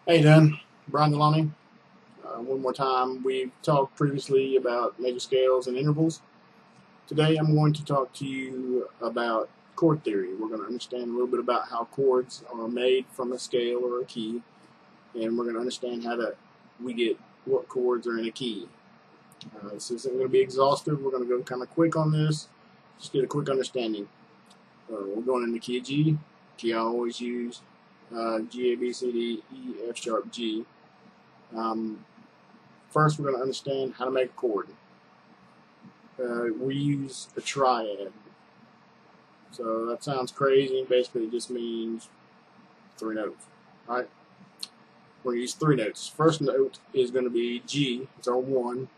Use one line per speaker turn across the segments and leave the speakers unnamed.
Hey Dan, Bryan DeLauney. One more time, we've talked previously about major scales and intervals. Today I'm going to talk to you about chord theory. We're going to understand a little bit about how chords are made from a scale or a key, and we're going to understand we get what chords are in a key. This isn't going to be exhaustive. We're going to go kind of quick on this, just get a quick understanding. We're going in the key of G, key I always use, G, A, B, C, D, E, F sharp, G. First, we're going to understand how to make a chord. We use a triad. So that sounds crazy. Basically, it just means three notes. All right? We're going to use three notes. First note is going to be G. It's our 1.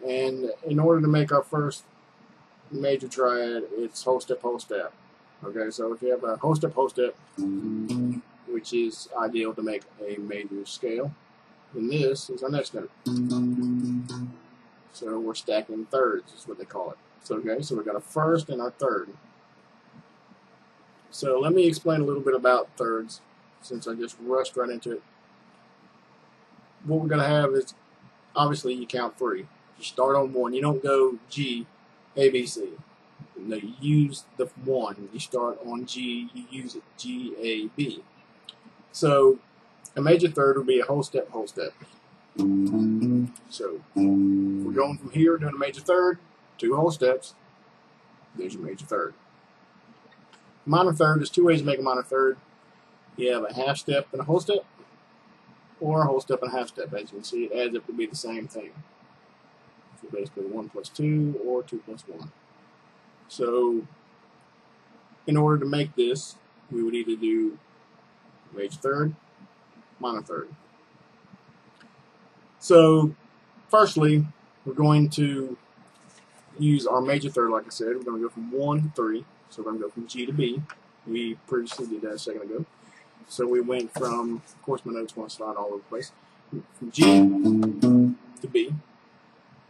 And in order to make our first major triad, it's whole step, whole step. Okay, so if you have a whole step, which is ideal to make a major scale, then this is our next note. So we're stacking thirds, is what they call it. So okay, so we've got a first and our third. So let me explain a little bit about thirds, since I just rushed right into it. What we're going to have is, obviously, you count 3. You start on 1. You don't go G, A, B, C. No, you use the 1. You start on G, you use it G, A, B. So a major third would be a whole step, whole step. So we're going from here doing a major third, 2 whole steps. There's your major third. Minor third, there's 2 ways to make a minor third. You have a half step and a whole step, or a whole step and a half step. As you can see, it adds up to be the same thing. So basically 1 plus 2 or 2 plus 1. So in order to make this, we would either do major third, minor third. So firstly, we're going to use our major third, like I said. We're going to go from 1 to 3. So we're going to go from G to B. We previously did that a second ago. So we went from, of course my notes want to slide all over the place, from G to B.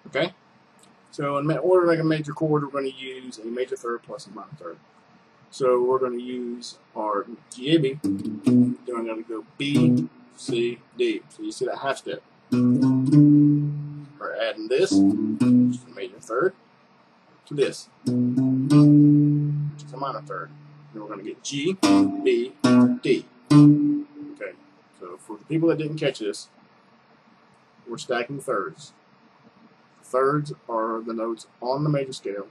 Okay? So in order to make a major chord, we're going to use a major third plus a minor third. So we're going to use our G, A, B. Then we're going to go B, C, D. So you see that half step. We're adding this, which is a major third, to this, which is a minor third. Then we're going to get G, B, D. Okay, so for the people that didn't catch this, we're stacking thirds. Thirds are the notes on the major scale.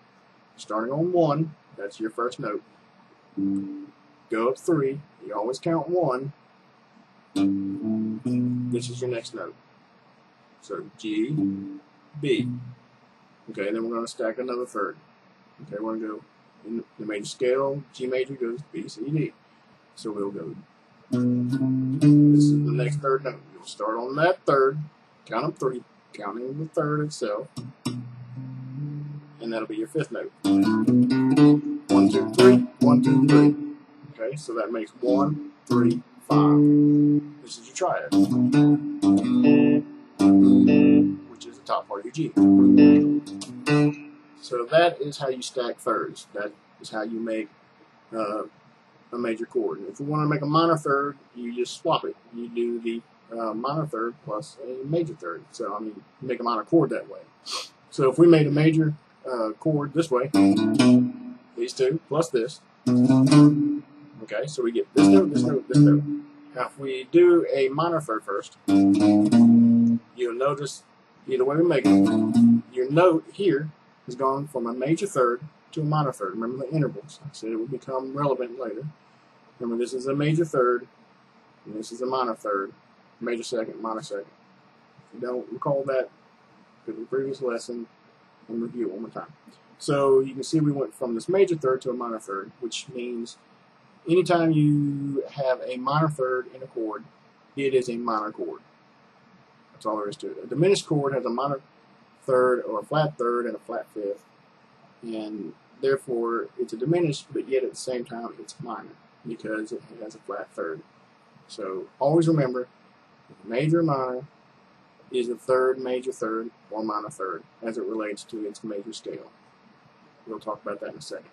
Starting on 1, that's your first note. Go up 3, you always count 1. This is your next note. So G, B. Okay, then we're going to stack another third. Okay, we're going to go in the major scale. G major goes B, C, D. So we'll go. This is the next third note. You'll start on that third, count up 3, counting the third itself, and that'll be your 5th note. 1, 2, 3, 1, 2, 3. Okay, so that makes 1, 3, 5. This is your triad, which is the top part of your G. So that is how you stack thirds. That is how you make a major chord. If you want to make a minor third, you just swap it. You do the minor third plus a major third. So, I mean, you make a minor chord that way. So if we made a major chord this way, these two plus this, okay, so we get this note, this note, this note. Now if we do a minor third first, you'll notice either way we make it, your note here has gone from a major third to a minor third. Remember the intervals. I said it will become relevant later. Remember, this is a major third, and this is a minor third. Major second, minor second. If you don't recall that, go to the previous lesson and review it one more time. So you can see we went from this major third to a minor third, which means anytime you have a minor third in a chord, it is a minor chord. That's all there is to it. A diminished chord has a minor third or a flat third and a flat fifth, and therefore it's a diminished, but yet at the same time it's minor because it has a flat third. So always remember, major and minor is a third, major third, or minor third as it relates to its major scale. We'll talk about that in a second.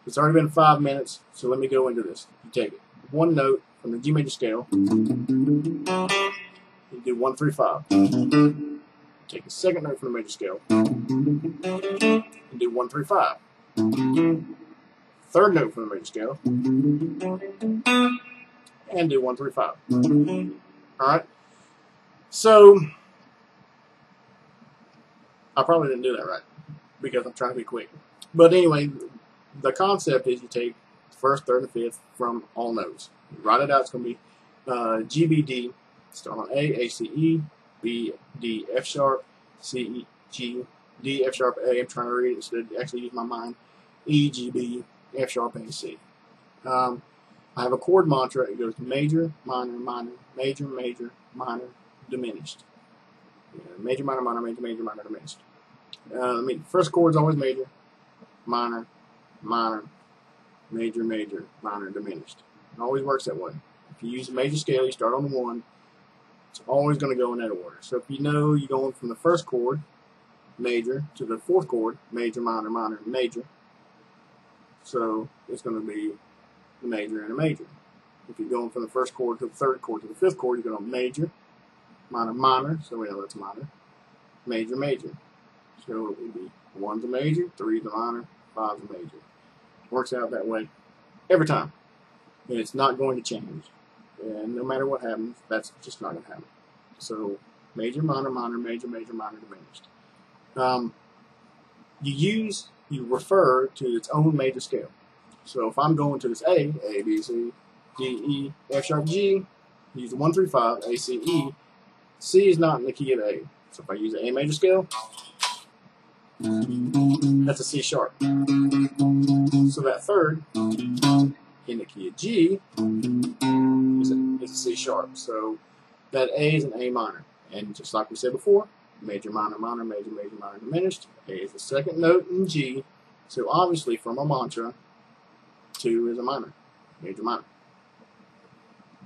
It's already been 5 minutes, so let me go into this. You take one note from the G major scale, you do 1, 3, 5. Take a second note from the major scale, and do 1, 3, 5. Third note from the major scale, and do 1, 3, 5. Alright? So, I probably didn't do that right, because I'm trying to be quick. But anyway, the concept is you take the first, third, and fifth from all notes. You write it out. It's going to be G, B, D. Start on A, C, E, B, D, F sharp, C, E, G, D, F sharp, A. I'm trying to read it instead of actually use my mind. E, G, B, F sharp, A, C. I have a chord mantra. It goes major, minor, minor, major, major, minor, diminished. Major, minor, minor, major, major, minor, diminished. First chord is always major, minor, minor, major, major, minor, diminished. It always works that way. If you use a major scale, you start on the 1. It's always going to go in that order. So if you know you're going from the first chord, major, to the fourth chord, major, minor, minor, major. So it's going to be a major and a major. If you're going from the first chord to the third chord to the fifth chord, you're going to major, minor, minor. So we know that's minor, major, major. So it would be 1's a major, 3's a minor, 5's a major. Works out that way every time. And it's not going to change. And no matter what happens, that's just not going to happen. So major, minor, minor, major, major, minor, diminished. You refer to its own major scale. So if I'm going to this A, B, C, D, E, F sharp, G, use the 1, 3, 5, A, C, E. C is not in the key of A. So if I use the A major scale, that's a C sharp. So that third in the key of G is a C sharp. So that A is an A minor. And just like we said before, major, minor, minor, major, major, minor, diminished. A is the second note in G. So obviously from a mantra, 2 is a minor, major, minor.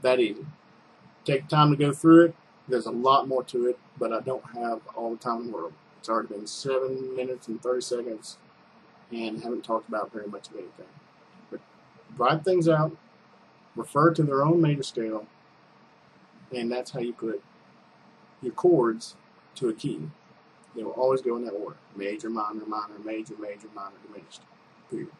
That easy. Take time to go through it. There's a lot more to it, but I don't have all the time in the world. It's already been 7 minutes and 30 seconds and haven't talked about very much of anything. But write things out, refer to their own major scale, and that's how you put your chords to a key. They will always go in that order. Major, minor, minor, major, major, minor, diminished. Period.